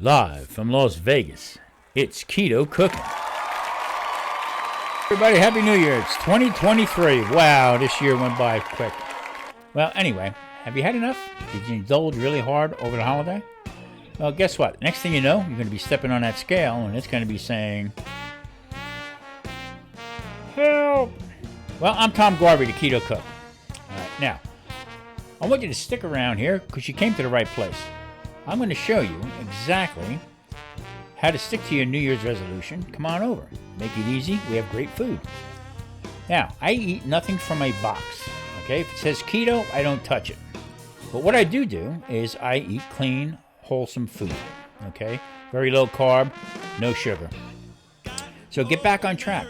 Live from Las Vegas, it's Keto Cooking. Everybody, Happy New Year. It's 2023. Wow, this year went by quick. Well, anyway, have you had enough? Did you indulge really hard over the holiday? Well, guess what? Next thing you know, you're going to be stepping on that scale, and it's going to be saying, help! Well, I'm Tom Garvey, the Keto Cook. All right, now, I want you to stick around here because you came to the right place. I'm going to show you exactly how to stick to your New Year's resolution. Come on over. Make it easy. We have great food. Now, I eat nothing from a box. Okay? If it says keto, I don't touch it. But what I do is I eat clean, wholesome food. Okay? Very low carb, no sugar. So get back on track.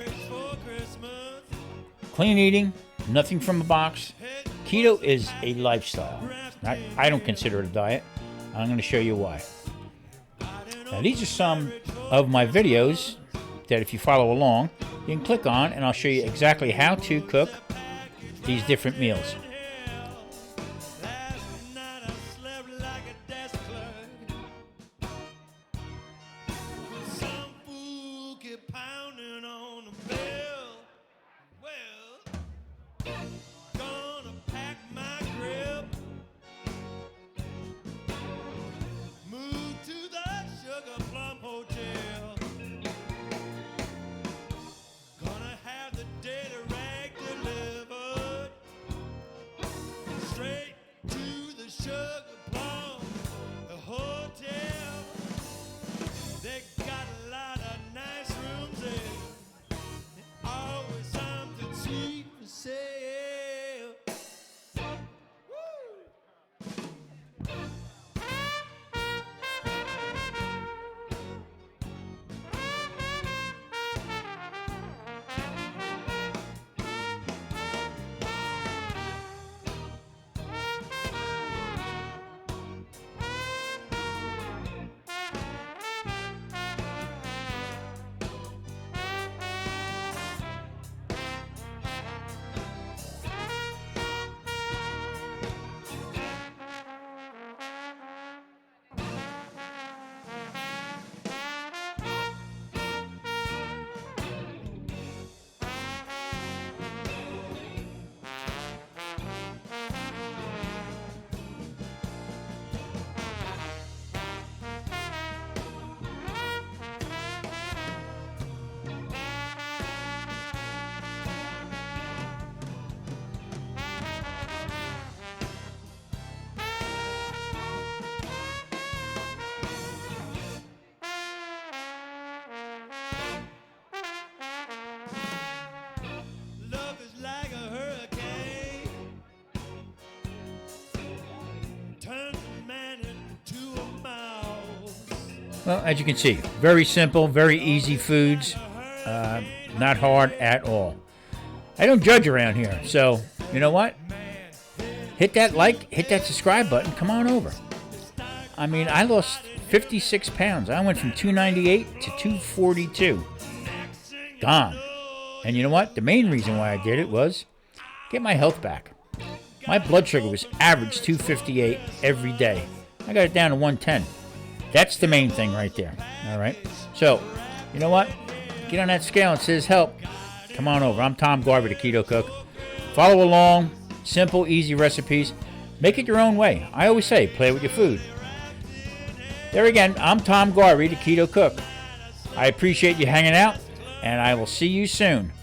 Clean eating, nothing from a box. Keto is a lifestyle. I don't consider it a diet. I'm going to show you why. Now, these are some of my videos that if you follow along, you can click on, and I'll show you exactly how to cook these different meals. Well, as you can see, very simple, very easy foods, not hard at all. I don't judge around here, so you know what? Hit that like, hit that subscribe button, come on over. I mean, I lost 56 pounds. I went from 298 to 242. Gone. And you know what? The main reason why I did it was get my health back. My blood sugar was average 258 every day. I got it down to 110. That's the main thing right there. All right. So, you know what? Get on that scale and says help. Come on over. I'm Tom Garvey, the Keto Cook. Follow along. Simple, easy recipes. Make it your own way. I always say, play with your food. There again, I'm Tom Garvey, the Keto Cook. I appreciate you hanging out, and I will see you soon.